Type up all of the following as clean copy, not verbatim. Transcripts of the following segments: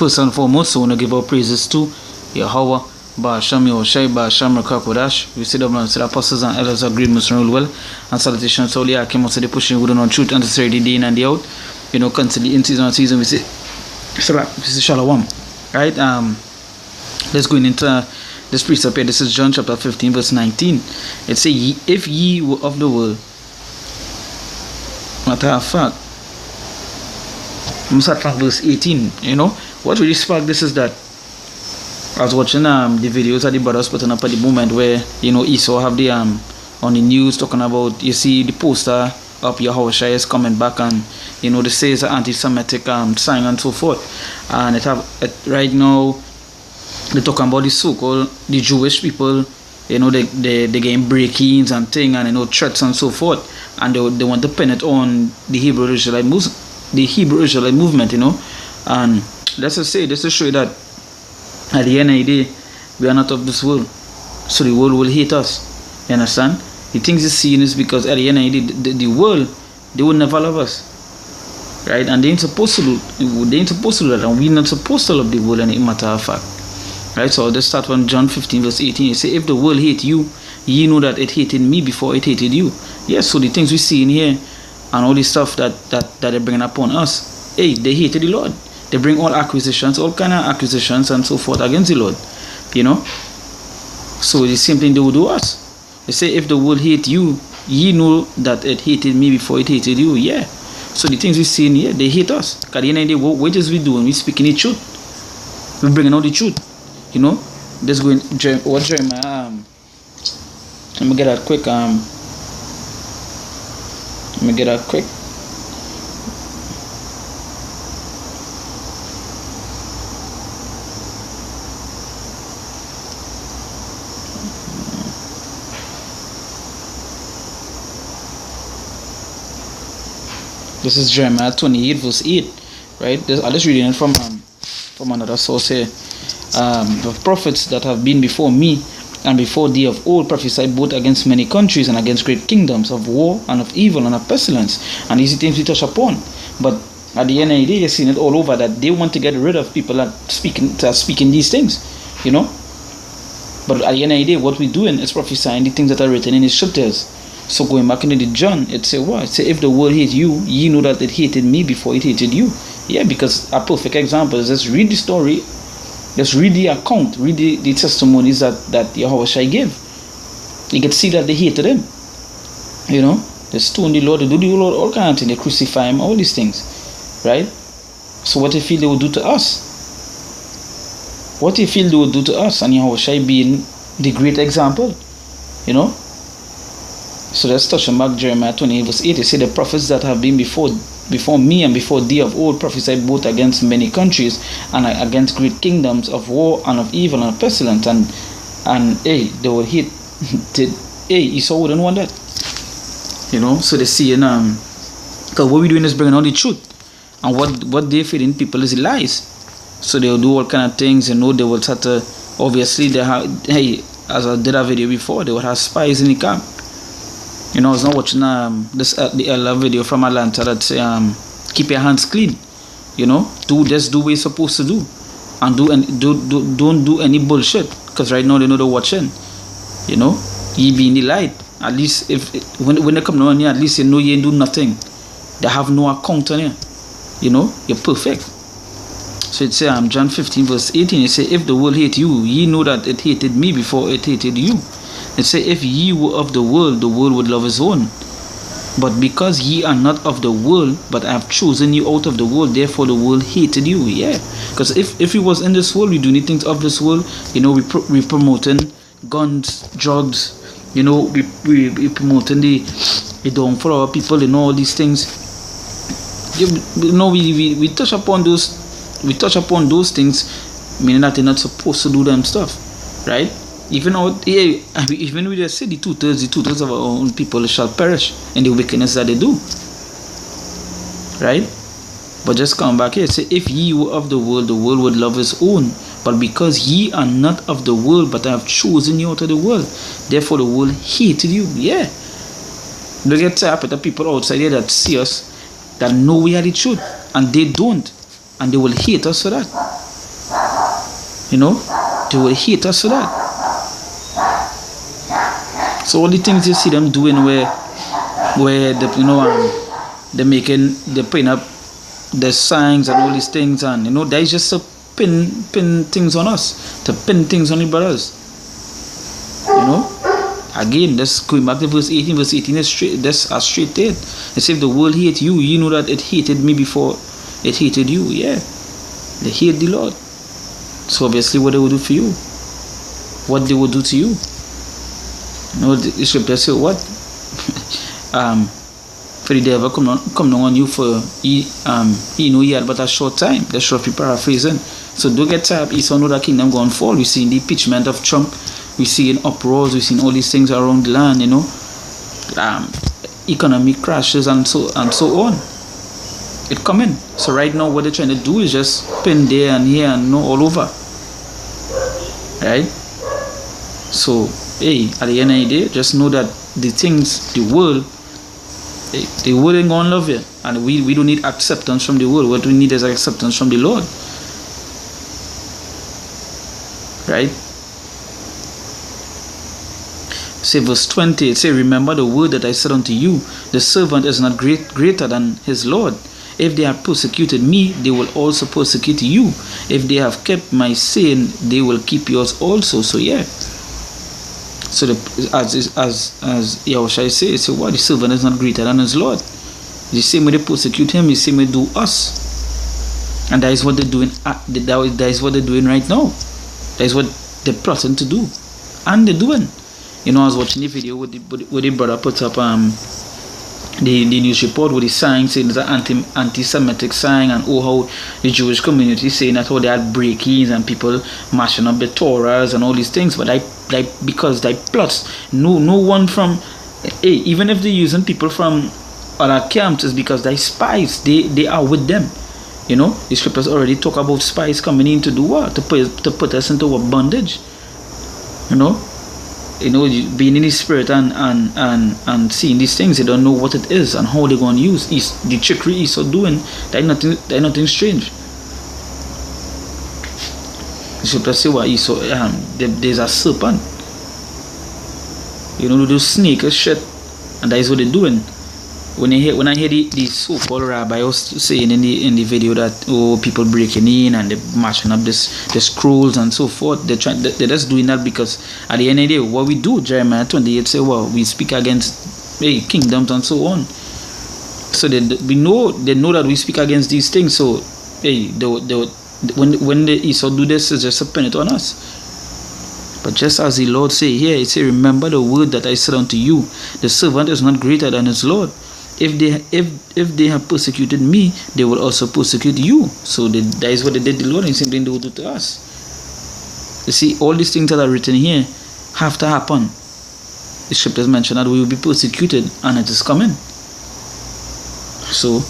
First and foremost, I want to give our praises to Yahweh, Ba'asham Yahushai, Ba'asham Rakakodash. We see the blessed apostles and elders of great Muslim rule well. And salutations to all the Akim, also the pushing wooden on truth and the steady day in and day out. You know, constantly in season and season, we say Shalom. Right? Let's go into this precept here. This is John chapter 15, verse 19. It says, if ye were of the world, matter of fact, I'm start from verse 18. You know, what really sparked this is that I was watching the videos that the brothers putting up at the moment where, you know, Esau have the on the news talking about, you see the poster up Yahushua is coming back, and you know they say it's an anti-Semitic sign and so forth, and right now they're talking about the so-called the Jewish people, you know, they getting break-ins and thing, and you know threats and so forth, and they want to pin it on the Hebrew Israelite movement, you know. And let's just say, just to show you that at the end of the day we are not of this world, so the world will hate us. You understand? The things you're seeing is because at the end of the day the world, they will never love us, right? And they ain't supposed to do that, and we're not supposed to love the world, any matter of fact, right? So let's start from John 15 verse 18. It say, if the world hate you, ye know that it hated me before it hated you. Yes, so the things we see in here and all the stuff that they're bringing upon us, hey, they hated the Lord. They bring all accusations, all kind of accusations and so forth against the Lord, you know. So the same thing they will do us. They say, if the world hate you, ye know that it hated me before it hated you. Yeah. So the things we see in here, they hate us. Because at the end of the day, what is we doing? We speaking the truth. We bringing out the truth. You know. Let's go in what Jeremiah. Let me get that quick. This is Jeremiah 28 verse 8, right? I'm just reading it from another source here. The prophets that have been before me and before thee of old prophesied both against many countries and against great kingdoms, of war and of evil and of pestilence, and these things we touch upon. But at the end of the day, you're seeing it all over that they want to get rid of people that are speaking these things, you know. But at the end of the day, what we're doing is prophesying the things that are written in his scriptures. So going back into the John, it say what? It say, if the world hate you, ye know that it hated me before it hated you. Yeah, because a perfect example is just read the story, just read the account, read the testimonies that Yahushua gave. You can see that they hated him. You know, they stoned the Lord, they do the Lord all kinds of things, they crucify him, all these things, right? So what do you feel they will do to us? What do you feel they will do to us? And Yahushua being the great example, you know. So let's touch on back Jeremiah 28 verse 8. It says, the prophets that have been before me and before thee of old prophesied both against many countries and against great kingdoms, of war and of evil and of pestilence, and hey, they will hate. Hey, Esau wouldn't want that, you know. So they see, because what we're doing is bringing out the truth, and what they feed in people is lies. So they'll do all kind of things, you know. They will start to, obviously they have, hey, as I did a video before, they would have spies in the camp. You know, I was not watching the elder video from Atlanta that say keep your hands clean. You know, just do what you're supposed to do, and don't do any bullshit. Because right now they know they're watching. You know, you be in the light. At least when they come down here, at least you know you ain't do nothing. They have no account on you. You know, you're perfect. So it say John 15 verse 18. It say, if the world hate you, ye know that it hated me before it hated you. It say, if ye were of the world would love his own. But because ye are not of the world, but I have chosen you out of the world, therefore the world hated you. Yeah. Because if we was in this world, we do things of this world, you know, we promoting guns, drugs, you know, we promoting the downfall of our people, you know, all these things. You know, we touch upon those things, meaning that they're not supposed to do them stuff, right? Even we just say the two-thirds of our own people shall perish in the wickedness that they do. Right? But just come back here. Say, if ye were of the world would love his own. But because ye are not of the world, but I have chosen you out of the world, therefore the world hated you. Yeah. They get tired of the people outside there that see us, that know we are the truth, and they don't. And they will hate us for that. You know, they will hate us for that. So all the things you see them doing where they're putting up the signs and all these things, and that is just to pin things on us, to pin things on the brothers. Again, that's going back to verse 18. Verse 18 is straight. That's a straight dead. As if the world hate you, you know that it hated me before it hated you. Yeah, they hate the Lord. So obviously, what they will do for you, what they will do to you. The scripture say what? For the devil come down on you for he had but a short time. That's short paraphrasing. So don't get tired. Esau know that kingdom going to fall. We see in the impeachment of Trump. We see in uproars. We see in all these things around the land. Economic crashes and so on. It coming. So right now, what they're trying to do is just pin there and here and all over. Right? So at the end of the day, just know that the world ain't gonna love you, and we don't need acceptance from the world. What we need is acceptance from the Lord. Right? Say verse 20, it say, remember the word that I said unto you, the servant is not greater than his Lord. If they have persecuted me, they will also persecute you. If they have kept my saying, they will keep yours also. So yeah. So as Yahushua says, so what? The servant is not greater than his Lord. The same way they persecute him, the same way they do us. And that is what they're doing. That is what they're doing right now. That is what they're plotting to do. And they're doing. I was watching the video where the brother put up the news report with the sign saying it's an anti-Semitic sign, and how the Jewish community saying that how they had break-ins and people mashing up the Torahs and all these things. But because they plots, no one from even if they're using people from other camps, is because they spies. They are with them. The scriptures already talk about spies coming in to do what? To put us into a bondage. Being in the spirit and seeing these things, they don't know what it is and how they're going to use the trickery Esau doing. They're nothing strange. The scripture say what Esau, there's a serpent. Those snakes shit, and that is what they're doing. When I hear the so-called rabbi was saying in the video that people breaking in and they're mashing up the scrolls and so forth, they're just doing that because at the end of the day, what we do, Jeremiah 28 say, we speak against kingdoms and so on. So they know that we speak against these things. So when the Esau do this, it's just a pin it on us. But just as the Lord say here, it say, remember the word that I said unto you, the servant is not greater than his Lord. If they have persecuted me, they will also persecute you. So that is what they did to the Lord, and same thing they will do to us. You see, all these things that are written here have to happen. The scriptures mention that we will be persecuted, and it is coming. So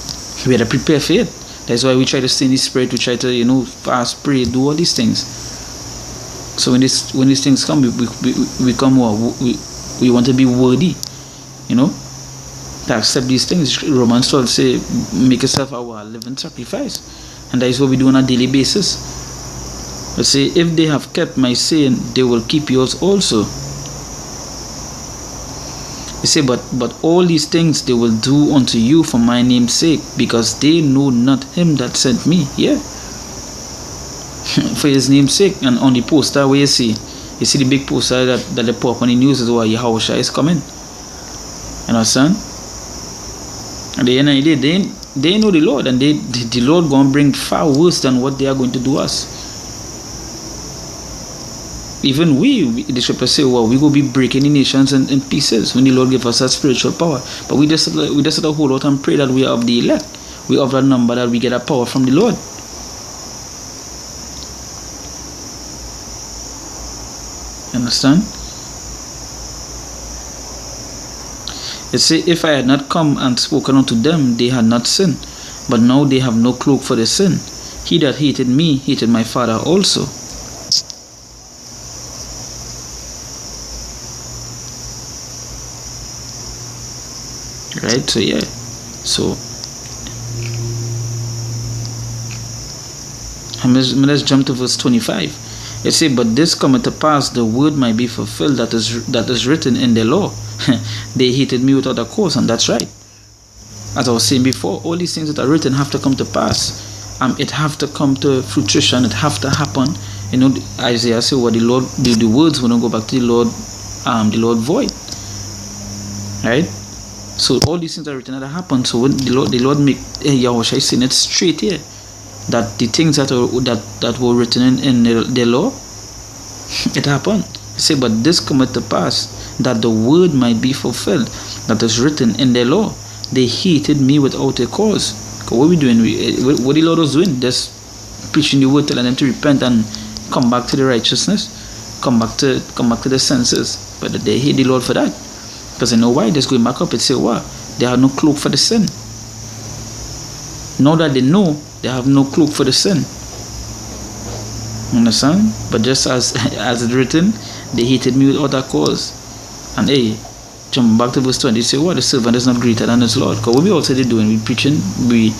we have to prepare for it. That's why we try to stay in the spirit. We try to fast, pray, do all these things. So when these things come, we come. We want to be worthy, to accept these things. Romans 12 say, make yourself our living sacrifice, and that is what we do on a daily basis. But say, if they have kept my saying, they will keep yours also. You say, but all these things they will do unto you for my name's sake, because they know not him that sent me. Yeah. For his name's sake. And on the poster where you see the big poster that they put up on the news is why Yahushua is coming. You understand? At the end of the day, they know the Lord, and the Lord going to bring far worse than what they are going to do us. Even the scripture say, we will be breaking the nations in pieces when the Lord gives us that spiritual power. But we just have to hold out and pray that we are of the elect. We are of that number, that we get that power from the Lord. Understand? It say, if I had not come and spoken unto them, they had not sinned. But now they have no cloak for their sin. He that hated me hated my Father also. Right? So yeah. So let's jump to verse 25. It say, but this cometh to pass, the word might be fulfilled that is written in the law. They hated me without a cause, and that's right. As I was saying before, all these things that are written have to come to pass. It have to come to fruition. It have to happen. You know, Isaiah said, "What the Lord, the words will not go back to the Lord void." Right. So all these things are written that happen. So when the Lord make Yahushua saying it straight here, that the things that were written in the law, it happened. Say, but this cometh to pass, that the word might be fulfilled that is written in the law. They hated me without a cause. What we doing? What the Lord was doing? Just preaching the word, telling them to repent and come back to the righteousness, come back to the senses. But they hate the Lord for that, because they know why. Just going back up and say, what? They have no cloak for the sin. Now that they know, they have no cloak for the sin. Understand? But just as it's written, they hated me without a cause. And hey, jump back to verse 20, they say, what? The servant is not greater than his Lord. Because what we also doing, we preaching, we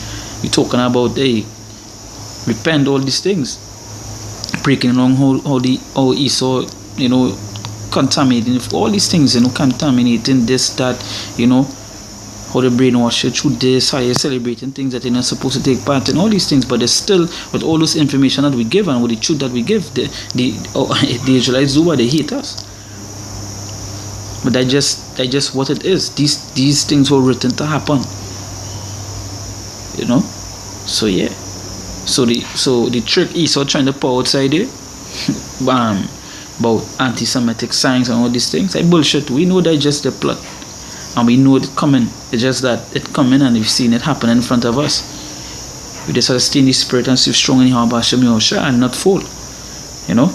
talking about, hey, repent, all these things. Breaking along how Esau, you know, contaminating, all these things, you know, contaminating this, that, you know, how they brainwash you through this, how you're celebrating things that you're not supposed to take part in, all these things. But there's still, with all this information that we give and with the truth that we give, the Israelites do what? They hate us. But that's just what it is. These things were written to happen. You know? So yeah. So the trick Esau trying to pull outside there, about anti-Semitic signs and all these things, like bullshit. We know that's just the plot. And we know it's coming. It's just that it's coming, and we've seen it happen in front of us. We just have to stay in the spirit and stay strong in Hashem Yahushua and not fall. You know?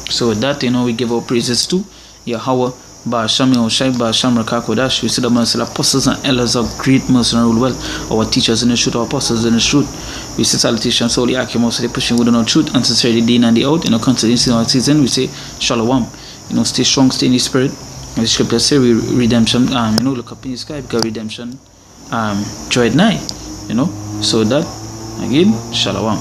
So with that, you know, we give our praises to Yahweh, Ba'asham Yahushai, Ba'asham Rakakodash. We see the apostles and elders of great mercy and rule well. Our teachers in the truth, our apostles in the truth. We say salutations to all the Akim, so they pushing within our truth, and sincerely the day and the out. You know, constantly in our season, we say Shalom. You know, stay strong, stay in the spirit. As the scripture say, redemption, you know, look up in the sky, because redemption, joy at night. You know, so that, again, Shalom.